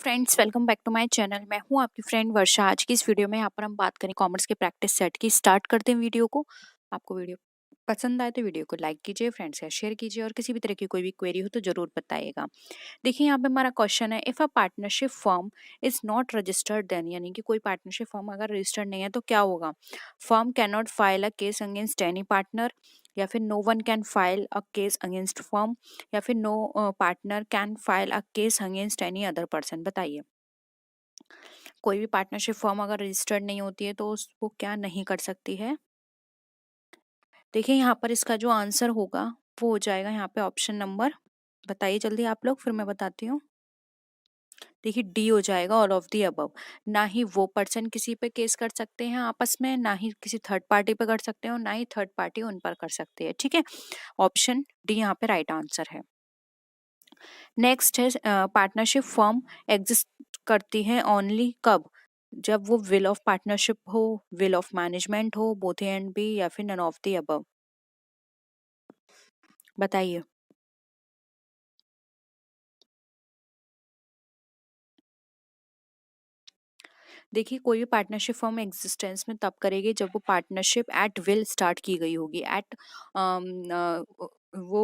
Friends, welcome back to my channel. मैं हूं आपकी फ्रेंड वर्षा। आज की इस वीडियो में यहाँ पर हम बात करें कॉमर्स के प्रैक्टिस सेट की। स्टार्ट करते हैं वीडियो को। आपको वीडियो पसंद आए तो वीडियो को लाइक कीजिए, फ्रेंड्स से शेयर कीजिए और किसी भी तरह की कोई भी क्वेरी हो तो जरूर बताइएगा। देखिए यहाँ पे हमारा क्वेश्चन है, if a partnership firm is not registered then, यानी कि कोई पार्टनरशिप फर्म अगर रजिस्टर्ड नहीं है तो क्या होगा। Firm can not file a case against any partner, या फिर no one can file a case against firm, या फिर no partner can file a case against any other person. बताइए, कोई भी पार्टनरशिप फर्म अगर रजिस्टर्ड नहीं होती है तो वो क्या नहीं कर सकती है। देखिए यहाँ पर इसका जो आंसर होगा वो हो जाएगा यहाँ पे ऑप्शन नंबर, बताइए जल्दी आप लोग, फिर मैं बताती हूँ। देखिए डी हो जाएगा, ऑल ऑफ दी अबव। ना ही वो पर्सन किसी पे केस कर सकते हैं आपस में, ना ही किसी थर्ड पार्टी पे कर सकते हैं, और ना ही थर्ड पार्टी उन पर कर सकती है। ठीक है, ऑप्शन डी यहाँ पे राइट आंसर है। नेक्स्ट है, पार्टनरशिप फर्म एग्जिस्ट करती है ओनली कब। जब वो विल ऑफ पार्टनरशिप हो, विल ऑफ मैनेजमेंट हो, बोथ ए एंड बी, या फिर नन ऑफ द अबव। बताइए। देखिए कोई भी पार्टनरशिप फर्म एग्जिस्टेंस में तब करेगी जब वो पार्टनरशिप एट विल स्टार्ट की गई होगी। एट वो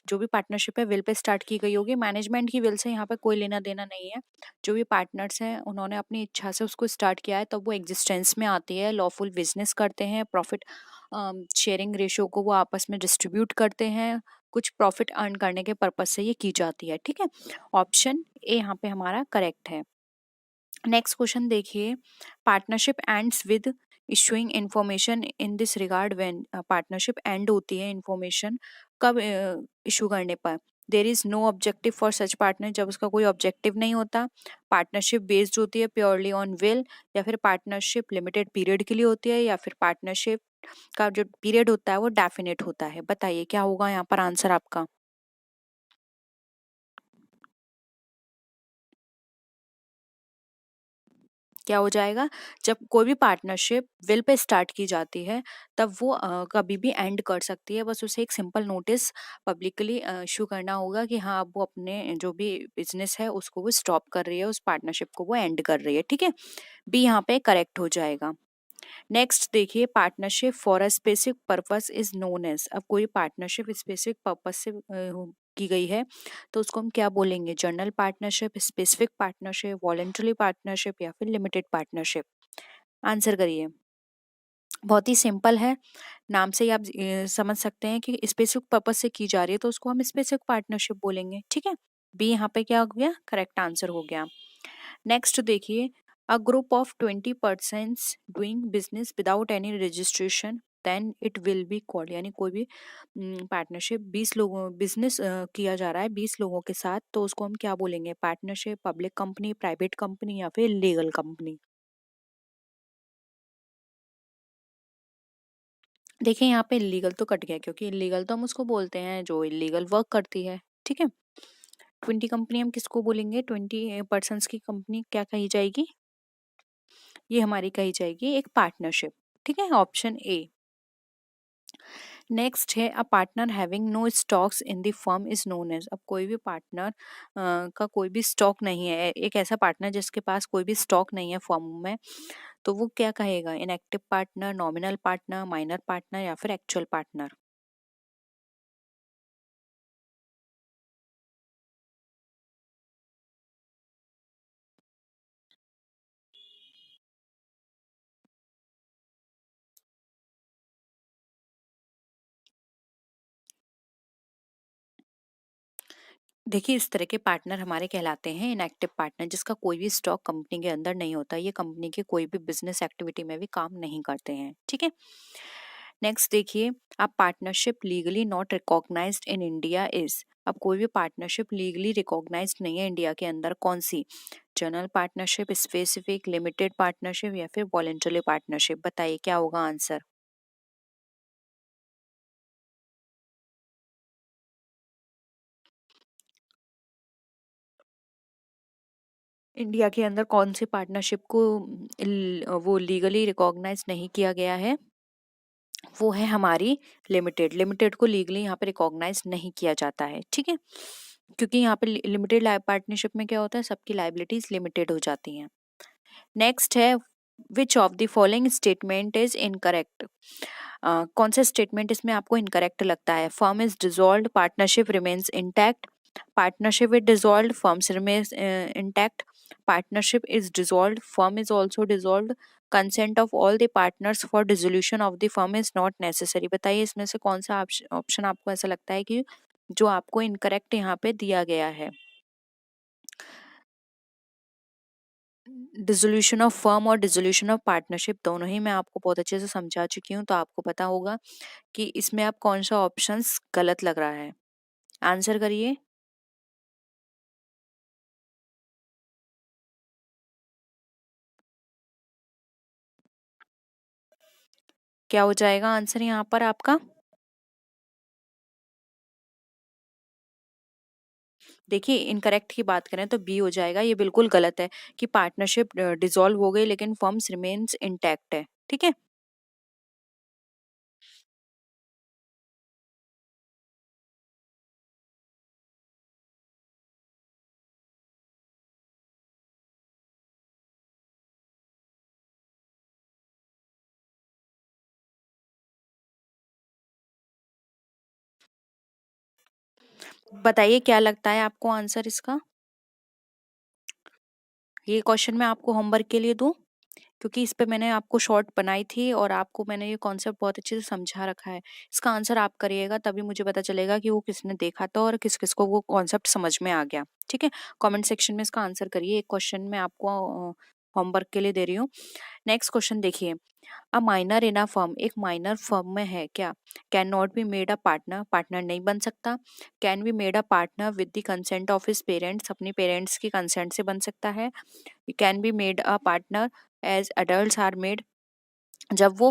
जो भी पार्टनरशिप है विल पे स्टार्ट की गई होगी। मैनेजमेंट की विल से यहाँ पे कोई लेना देना नहीं है। जो भी पार्टनर्स हैं उन्होंने अपनी इच्छा से उसको स्टार्ट किया है, तब वो एग्जिस्टेंस में आती है। लॉफुल बिजनेस करते हैं, प्रॉफिट शेयरिंग रेशियो को वो आपस में डिस्ट्रीब्यूट करते हैं, कुछ प्रॉफिट अर्न करने के पर्पज से ये की जाती है। ठीक है, ऑप्शन ए यहाँ पे हमारा करेक्ट है। नेक्स्ट क्वेश्चन देखिए, partnership ends with issuing information in this regard. When partnership end होती है इंफॉर्मेशन कब इशू करने पर। There is no objective for such partner, जब उसका कोई ऑब्जेक्टिव नहीं होता। पार्टनरशिप बेस्ड होती है प्योरली ऑन विल, या फिर पार्टनरशिप लिमिटेड पीरियड के लिए होती है, या फिर पार्टनरशिप का जो पीरियड होता है वो डेफिनेट होता है। बताइए क्या होगा यहाँ पर आंसर आपका। क्या हो जाएगा, जब कोई भी पार्टनरशिप विल पे स्टार्ट की जाती है तब वो कभी भी एंड कर सकती है। बस उसे एक सिंपल नोटिस पब्लिकली इशू करना होगा कि हाँ अब वो अपने जो भी बिजनेस है उसको वो स्टॉप कर रही है, उस पार्टनरशिप को वो एंड कर रही है। ठीक है, बी यहाँ पे करेक्ट हो जाएगा। नेक्स्ट देखिए, partnership for a specific purpose is known as. अब कोई पार्टनरशिप स्पेसिफिक पर्पस से की गई है तो उसको हम क्या बोलेंगे। General partnership, specific partnership, voluntary partnership, या फिर लिमिटेड पार्टनरशिप। आंसर करिए। बहुत ही सिंपल है, नाम से ही आप समझ सकते हैं कि स्पेसिफिक पर्पस से की जा रही है तो उसको हम स्पेसिफिक पार्टनरशिप बोलेंगे। ठीक है, बी यहाँ पे क्या हो गया, करेक्ट आंसर हो गया। नेक्स्ट देखिए, a group of 20% doing business without any registration then it will be called. यानी कोई भी पार्टनरशिप 20 लोगों बिजनेस किया जा रहा है 20 लोगों के साथ, तो उसको हम क्या बोलेंगे। Partnership, public company, private company, या फिर लीगल कंपनी। देखिए यहाँ पे इलीगल तो कट गया, क्योंकि इलीगल तो हम उसको बोलते हैं जो इलीगल वर्क करती है। ठीक है, 20 कंपनी हम किसको बोलेंगे, 20 की कंपनी क्या कही जाएगी, ये हमारी कही जाएगी एक पार्टनरशिप। ठीक है, ऑप्शन ए। नेक्स्ट है, a partner having no stocks in the firm is known as. अब कोई भी पार्टनर का कोई भी स्टॉक नहीं है, एक ऐसा पार्टनर जिसके पास कोई भी स्टॉक नहीं है फर्म में, तो वो क्या कहेगा। Inactive partner, nominal partner, minor partner, या फिर एक्चुअल पार्टनर। देखिए इस तरह के पार्टनर हमारे कहलाते हैं इनएक्टिव पार्टनर, जिसका कोई भी स्टॉक कंपनी के अंदर नहीं होता, ये कंपनी के कोई भी बिजनेस एक्टिविटी में भी काम नहीं करते हैं। ठीक है, नेक्स्ट देखिए, अब partnership legally not recognised in India is. अब कोई भी पार्टनरशिप लीगली रिकॉग्नाइज्ड नहीं है इंडिया के अंदर, कौन सी। General partnership, specific, limited partnership, या फिर वॉलेंटरी पार्टनरशिप। बताइए क्या होगा आंसर। इंडिया के अंदर कौन सी पार्टनरशिप को वो लीगली रिकॉग्नाइज नहीं किया गया है, वो है हमारी लिमिटेड। लिमिटेड को लीगली यहाँ पे रिकॉग्नाइज नहीं किया जाता है। ठीक है, क्योंकि यहाँ पे लिमिटेड पार्टनरशिप में क्या होता है, सबकी लाइबिलिटीज लिमिटेड हो जाती हैं। नेक्स्ट है, which of the following statement is incorrect. कौन सा स्टेटमेंट इसमें आपको इनकरेक्ट लगता है? Firm is dissolved, partnership remains intact, partnership is dissolved, firms remains intact, partnership is dissolved, firm is also dissolved, consent of all the partners for dissolution of the firm is not necessary. बताइए इसमें से कौन सा option आपको ऐसा लगता है कि जो आपको इनकरेक्ट यहाँ पे दिया गया है? डिसोल्यूशन ऑफ फर्म और डिसोल्यूशन ऑफ पार्टनरशिप दोनों ही मैं आपको बहुत अच्छे से समझा चुकी हूँ, तो आपको पता होगा कि इसमें आप कौन सा ऑप्शंस गलत लग रहा है। आंसर करिए। क्या हो जाएगा आंसर यहाँ पर आपका? देखिए, इनकरेक्ट की बात करें तो बी हो जाएगा। ये बिल्कुल गलत है कि पार्टनरशिप डिसॉल्व हो गई लेकिन फर्म्स रिमेन्स इंटैक्ट है। ठीक है। बताइए क्या लगता है आपको आंसर इसका? ये क्वेश्चन मैं आपको होमवर्क के लिए दूं, क्योंकि इस पे मैंने आपको शॉर्ट बनाई थी और आपको मैंने ये कॉन्सेप्ट बहुत अच्छे से समझा रखा है। इसका आंसर आप करिएगा, तभी मुझे पता चलेगा कि वो किसने देखा था और किस किस को वो कॉन्सेप्ट समझ में आ गया। ठीक है। कमेंट सेक्शन में इसका आंसर करिए। एक क्वेश्चन मैं आपको होमवर्क के लिए दे रही हूँ। नेक्स्ट क्वेश्चन देखिए, a minor in a firm, एक माइनर फर्म में है क्या? Can not be made a partner, partner नहीं बन सकता। Can be made a partner with the consent of his parents, अपने पेरेंट्स की कंसेंट से बन सकता है। Can be made a partner as adult are made, जब वो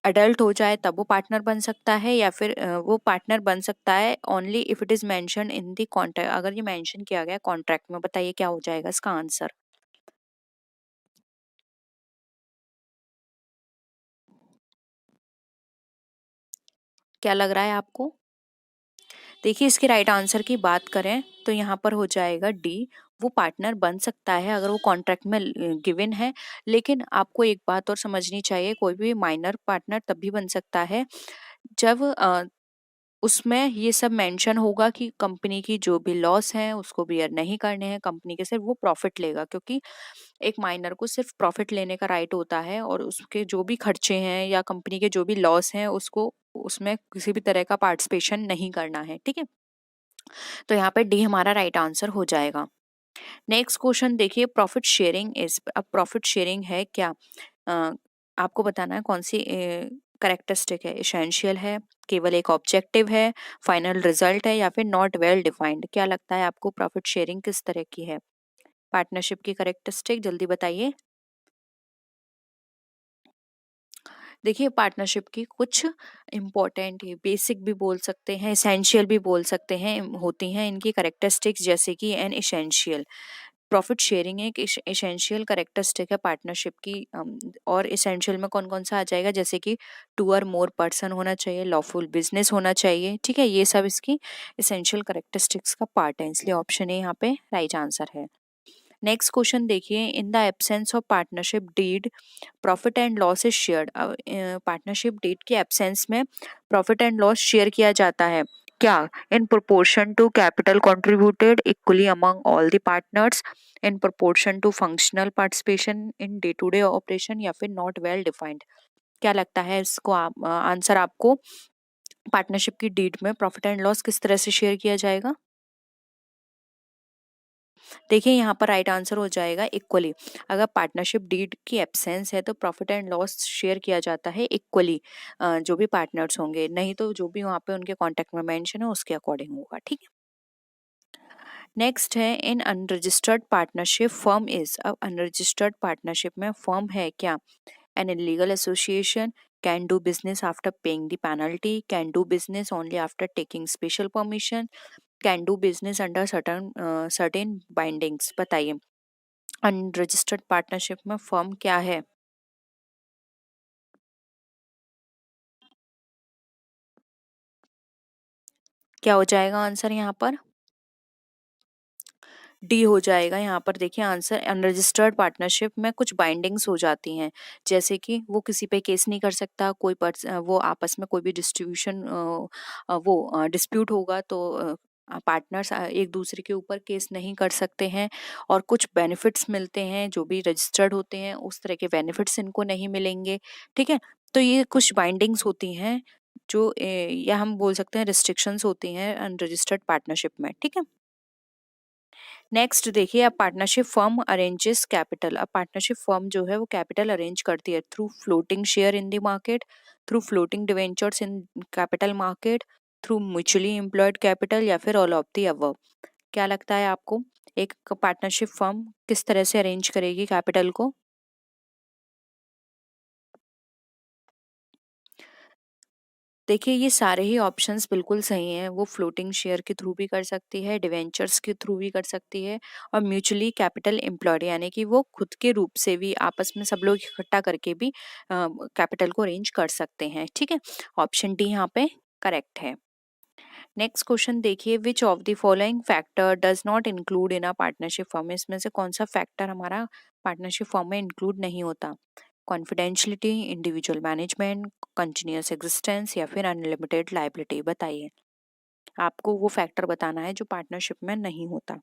अडल्ट हो जाए तब वो पार्टनर बन सकता है, या फिर वो पार्टनर बन सकता है only if it is mention in the contract, अगर ये मेंशन किया गया कॉन्ट्रैक्ट में। बताइए क्या हो जाएगा इसका आंसर? क्या लग रहा है आपको? देखिए, इसके राइट आंसर की बात करें तो यहाँ पर हो जाएगा डी। वो पार्टनर बन सकता है अगर वो कॉन्ट्रैक्ट में गिवन है। लेकिन आपको एक बात और समझनी चाहिए, कोई भी माइनर पार्टनर तब भी बन सकता है जब उसमें ये सब मेंशन होगा कि कंपनी की जो भी लॉस हैं उसको बियर नहीं करने हैं, कंपनी के सिर्फ वो प्रॉफिट लेगा। क्योंकि एक माइनर को सिर्फ प्रॉफिट लेने का राइट होता है और उसके जो भी खर्चे हैं या कंपनी के जो भी लॉस हैं उसको उसमें किसी भी तरह का पार्टिसिपेशन नहीं करना है। ठीक है। तो यहाँ पे डी हमारा राइट आंसर हो जाएगा। नेक्स्ट क्वेश्चन देखिए, प्रॉफिट शेयरिंग इज, अब प्रॉफिट शेयरिंग है क्या? अ, आपको बताना है कौन सी करेक्टरिस्टिक है। एसेंशियल है, केवल एक ऑब्जेक्टिव है, फाइनल रिजल्ट है, या फिर नॉट वेल डिफाइंड। क्या लगता है आपको प्रॉफिट शेयरिंग किस तरह की है? पार्टनरशिप की करेक्टरिस्टिक जल्दी बताइए। देखिए, पार्टनरशिप की कुछ इम्पोर्टेंट, बेसिक भी बोल सकते हैं, एसेंशियल भी बोल सकते हैं, होती हैं इनकी करेक्टरिस्टिक्स, जैसे कि एन एसेंशियल। प्रॉफिट शेयरिंग एक एसेंशियल करेक्टरिस्टिक है पार्टनरशिप की। और एसेंशियल में कौन कौन सा आ जाएगा, जैसे कि टू और मोर पर्सन होना चाहिए, लॉफुल बिजनेस होना चाहिए। ठीक है, ये सब इसकी एसेंशियल करेक्टरिस्टिक्स का पार्ट है, इसलिए ऑप्शन ए यहाँ पे राइट आंसर है। नेक्स्ट क्वेश्चन देखिए, in the absence of partnership deed profit and loss is shared. Partnership deed के एब्सेंस में प्रॉफिट एंड लॉस शेयर किया जाता है क्या? In proportion to capital contributed equally among all the partners, in proportion to functional participation in day to day operation, या फिर not well defined. क्या लगता है इसको आंसर आपको? पार्टनरशिप की डीड में प्रॉफिट एंड लॉस किस तरह से शेयर किया जाएगा? देखिए, यहाँ पर राइट आंसर हो जाएगा इक्वली। अगर पार्टनरशिप डीड की एब्सेंस है तो प्रॉफिट एंड लॉस शेयर किया जाता है इक्वली, जो भी पार्टनर्स होंगे, नहीं तो जो भी वहाँ पे उनके कॉन्टेक्ट में मेंशन है उसके अकॉर्डिंग होगा। ठीक है। नेक्स्ट है, इन अनरजिस्टर्ड पार्टनरशिप फर्म इज। अब अनरजिस्टर्ड पार्टनरशिप में फर्म है क्या? An illegal association, can do business after paying the penalty, can do business only after taking special permission, can do business under certain bindings. बताइए, unregistered partnership में firm क्या है? क्या हो जाएगा आंसर यहाँ पर? डी हो जाएगा। यहाँ पर देखिए आंसर, अनरजिस्टर्ड पार्टनरशिप में कुछ बाइंडिंग्स हो जाती हैं, जैसे कि वो किसी पे केस नहीं कर सकता, वो आपस में कोई भी डिस्ट्रीब्यूशन वो डिस्प्यूट होगा तो पार्टनर्स एक दूसरे के ऊपर केस नहीं कर सकते हैं, और कुछ बेनिफिट्स मिलते हैं जो भी रजिस्टर्ड होते हैं, उस तरह के बेनिफिट्स इनको नहीं मिलेंगे। ठीक है, तो ये कुछ बाइंडिंग्स होती हैं जो या हम बोल सकते हैं रिस्ट्रिक्शंस होती हैं अनरजिस्टर्ड पार्टनरशिप में। ठीक है, नेक्स्ट देखिए, अब पार्टनरशिप फर्म अरेंजेस कैपिटल। अब पार्टनरशिप फर्म जो है वो कैपिटल अरेंज करती है through floating share in the market, through floating debentures in capital market, through mutually employed capital, या फिर ऑल ऑफ द अबव। क्या लगता है आपको, एक पार्टनरशिप फर्म किस तरह से अरेंज करेगी कैपिटल को? देखिए ये सारे ही ऑप्शंस बिल्कुल सही हैं। वो फ्लोटिंग शेयर के थ्रू भी कर सकती है, डिवेंचर्स के थ्रू भी कर सकती है, और म्यूचुअली कैपिटल एम्प्लॉयड यानी कि वो खुद के रूप से भी आपस में सब लोग इकट्ठा करके भी कैपिटल को अरेंज कर सकते हैं। ठीक है, ऑप्शन डी यहाँ पे करेक्ट है। नेक्स्ट क्वेश्चन देखिए, which of the following factor does not include in a partnership firm. इसमें से कौन सा फैक्टर हमारा पार्टनरशिप फर्म में इंक्लूड नहीं होता? Confidentiality, individual management, continuous existence, या फिर अनलिमिटेड लाइबिलिटी। बताइए, आपको वो फैक्टर बताना है जो पार्टनरशिप में नहीं होता।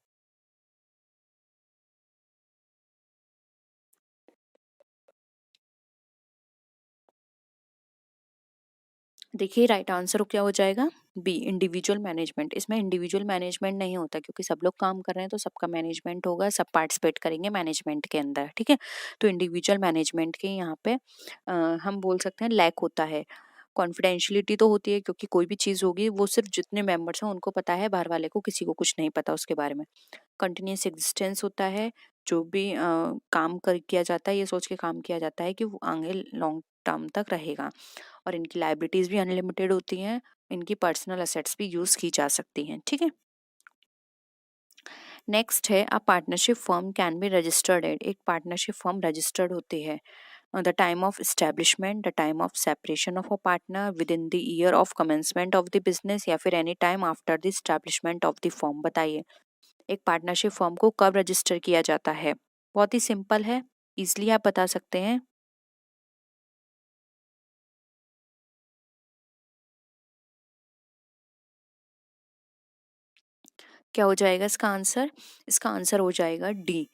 देखिए राइट आंसर क्या हो जाएगा? B, individual management. इसमें इंडिविजुअल मैनेजमेंट नहीं होता क्योंकि सब लोग काम कर रहे हैं तो सबका मैनेजमेंट होगा, सब पार्टिसिपेट करेंगे मैनेजमेंट के अंदर। ठीक है, तो इंडिविजुअल मैनेजमेंट के यहाँ पे हम बोल सकते हैं लैक होता है। कॉन्फिडेंशियलिटी तो होती है क्योंकि कोई भी चीज़ होगी वो सिर्फ जितने मेंबर्स हैं उनको पता है, बाहर वाले को किसी को कुछ नहीं पता उसके बारे में। कंटिन्यूस एग्जिस्टेंस होता है, जो भी काम कर किया जाता है ये सोच के काम किया जाता है कि वो आगे लॉन्ग टर्म तक रहेगा। और इनकी लाइबिलिटीज भी अनलिमिटेड होती हैं, इनकी पर्सनल असेट्स भी यूज की जा सकती हैं। ठीक है, नेक्स्ट है, अ partnership firm can be registered eight. एक पार्टनरशिप फर्म रजिस्टर्ड होती है the time of establishment, the time of separation of a partner, with in the year of commencement of the business, या फिर any time after the establishment of the firm. बताइए, एक partnership firm को कब register किया जाता है? बहुत ही सिंपल है, इजली आप बता सकते हैं। क्या हो जाएगा इसका आंसर? इसका आंसर हो जाएगा डी,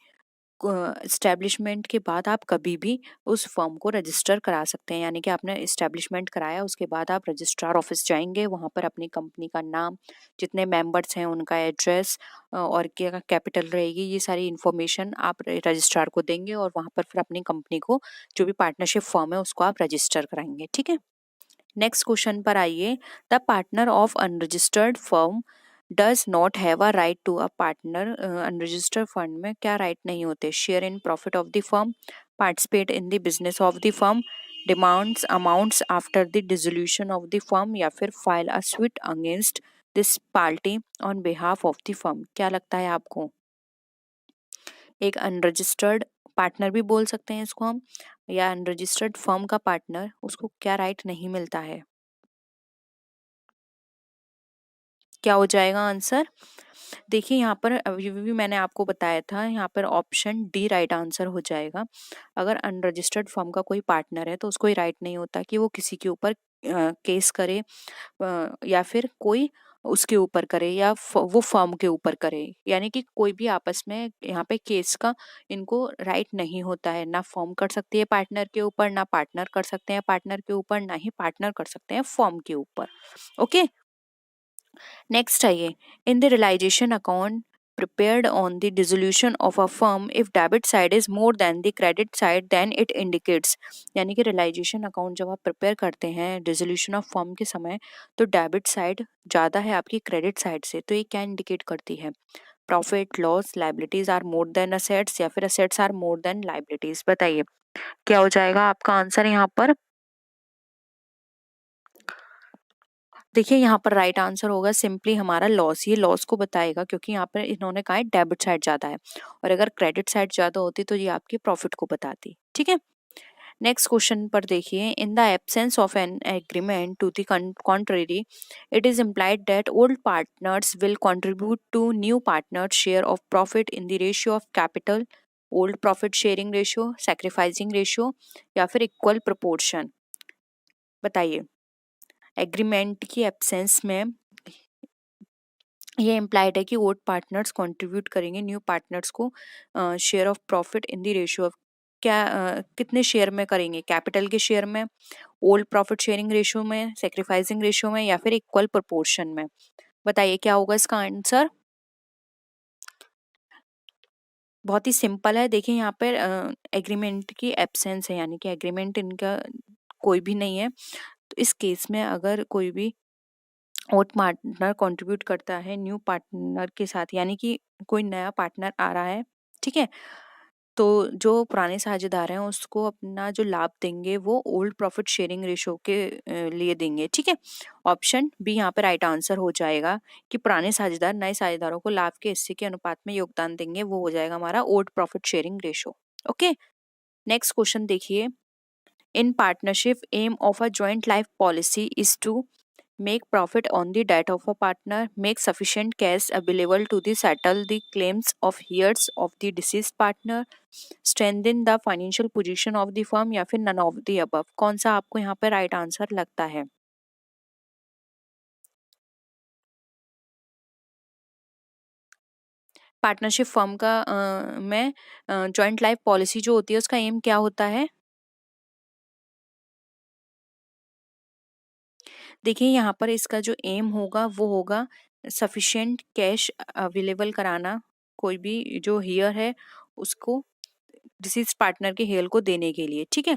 एस्टेब्लिशमेंट के बाद आप कभी भी उस फर्म को रजिस्टर करा सकते हैं। यानी कि आपने एस्टेब्लिशमेंट कराया, उसके बाद आप रजिस्ट्रार ऑफिस जाएंगे, वहाँ पर अपनी कंपनी का नाम, जितने मेंबर्स हैं उनका एड्रेस, और क्या कैपिटल रहेगी, ये सारी इन्फॉर्मेशन आप रजिस्ट्रार को देंगे, और वहाँ पर फिर अपनी कंपनी को, जो भी पार्टनरशिप फर्म है उसको आप रजिस्टर कराएंगे। ठीक है, नेक्स्ट क्वेश्चन पर आइए, the partner of unregistered firm does not have a right to. A partner unregistered fund में क्या राइट नहीं होते? Share in profit of the firm, participate in the business of the firm, demands amounts after the dissolution of the firm, या फिर file a suit against this party on behalf of the firm. क्या लगता है आपको? एक unregistered partner भी बोल सकते हैं इसको हम, या अनरजिस्टर्ड फर्म का पार्टनर, उसको क्या राइट नहीं मिलता है? क्या हो जाएगा आंसर? देखिए यहाँ पर अभी भी मैंने आपको बताया था, यहाँ पर ऑप्शन डी राइट आंसर हो जाएगा। अगर अनरजिस्टर्ड फर्म का कोई पार्टनर है तो उसको राइट नहीं होता कि वो किसी के ऊपर केस करे, या फिर कोई उसके ऊपर करे, या वो फर्म के ऊपर करे। यानी कि कोई भी आपस में यहाँ पे केस का इनको राइट नहीं होता है। ना फर्म कर सकती है पार्टनर के ऊपर, ना पार्टनर कर सकते हैं पार्टनर के ऊपर, ना ही पार्टनर कर सकते हैं फर्म के ऊपर। ओके, नेक्स्ट आइए, in the realisation account prepared on the dissolution of a firm, if debit side is more than the credit side then it indicates। यानी कि रियलाइजेशन अकाउंट जब आप प्रिपेयर करते हैं डिसोल्यूशन ऑफ फर्म के समय, तो डेबिट साइड ज़्यादा है आपकी क्रेडिट साइड से, तो ये क्या इंडिकेट करती है? Profit loss, liabilities are more than assets, या फिर assets are more than liabilities. बताइए, क्या हो जाएगा आपका आंसर यहाँ पर? देखिए यहाँ पर राइट आंसर होगा सिंपली हमारा लॉस। ये लॉस को बताएगा क्योंकि यहाँ पर इन्होंने कहा है डेबिट साइड ज्यादा है, और अगर क्रेडिट साइड ज्यादा होती तो ये आपकी प्रॉफिट को बताती। ठीक है, नेक्स्ट क्वेश्चन पर देखिए, in the absence of an agreement to the contrary, it is implied that old partners will contribute to new partners' share of profit in the ratio of capital, old profit sharing ratio, sacrificing ratio या फिर equal proportion. बताइए, agreement की absence में ये implied है कि old partners contribute करेंगे new partners को share of profit in the ratio of, क्या कितने शेयर में करेंगे, कैपिटल के शेयर में, ओल्ड प्रॉफिट शेयरिंग रेशियो में, सेक्रीफाइसिंग रेशियो में या फिर इक्वल प्रोपोर्शन में। बताइए क्या होगा इसका आंसर। बहुत ही सिंपल है। देखिए यहाँ पर एग्रीमेंट की एब्सेंस है, यानी कि एग्रीमेंट इनका कोई भी नहीं है। तो इस केस में अगर कोई भी ओल्ड पार्टनर कंट्रीब्यूट करता है न्यू पार्टनर के साथ, यानी कि कोई नया पार्टनर आ रहा है, ठीक है, तो जो पुराने साझेदार हैं उसको अपना जो लाभ देंगे वो ओल्ड प्रॉफिट शेयरिंग रेशो के लिए देंगे, ठीक है। ऑप्शन बी यहाँ पे राइट आंसर हो जाएगा कि पुराने साझेदार नए साझेदारों को लाभ के हिस्से के अनुपात में योगदान देंगे, वो हो जाएगा हमारा old profit sharing ratio. Okay, next question देखिए, in partnership aim of a joint life policy is to make profit on the death of a partner, make sufficient cash available to the settle the claims of heirs of the deceased partner, strengthen the financial position of the firm या फिर none of the above। कौन सा आपको यहाँ पे right answer लगता है। Partnership firm का में जॉइंट लाइफ पॉलिसी जो होती है उसका एम क्या होता है। देखिए यहाँ पर इसका जो एम होगा वो होगा सफिशिएंट कैश अवेलेबल कराना, कोई भी जो हियर है उसको डिसीज पार्टनर के हेयर को देने के लिए, ठीक है।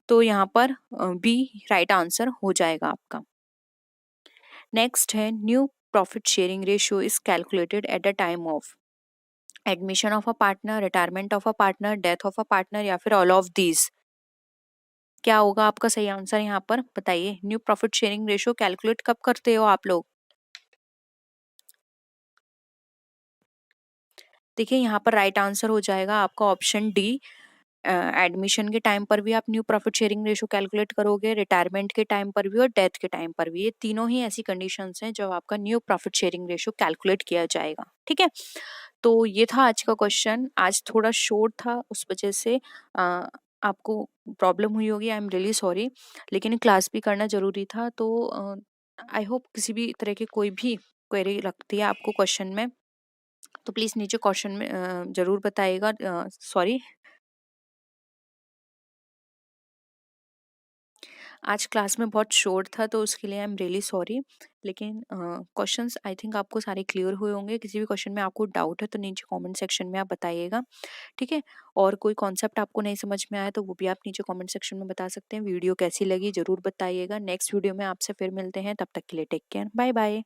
तो यहाँ पर बी राइट आंसर हो जाएगा आपका। नेक्स्ट है, new profit sharing ratio is calculated at the time of admission of a partner, retirement of a partner, death of a partner या फिर ऑल ऑफ दीज। क्या होगा आपका सही आंसर यहाँ पर, बताइए। New profit sharing ratio calculate कब करते हो आप लोग। देखिए यहाँ पर राइट आंसर हो जाएगा आपका ऑप्शन डी। एडमिशन के टाइम पर भी आप new profit sharing ratio calculate करोगे, रिटायरमेंट के टाइम पर भी और डेथ के टाइम पर भी। ये तीनों ही ऐसी कंडीशंस हैं जब आपका new profit sharing ratio calculate किया जाएगा, ठीक है। तो ये था आज का क्वेश्चन। आज थोड़ा शॉर्ट था, उस वजह से आपको प्रॉब्लम हुई होगी, आई एम रियली सॉरी, लेकिन क्लास भी करना जरूरी था। तो आई होप किसी भी तरह की कोई भी क्वेरी लगती है आपको क्वेश्चन में तो प्लीज़ नीचे क्वेश्चन में ज़रूर बताइएगा। सॉरी, आज क्लास में बहुत शोर था तो उसके लिए आई एम रियली सॉरी, लेकिन क्वेश्चंस आई थिंक आपको सारे क्लियर हुए होंगे। किसी भी क्वेश्चन में आपको डाउट है तो नीचे कमेंट सेक्शन में आप बताइएगा, ठीक है। और कोई कॉन्सेप्ट आपको नहीं समझ में आया तो वो भी आप नीचे कमेंट सेक्शन में बता सकते हैं। वीडियो कैसी लगी ज़रूर बताइएगा। नेक्स्ट वीडियो में आपसे फिर मिलते हैं, तब तक के लिए टेक केयर, बाय बाय।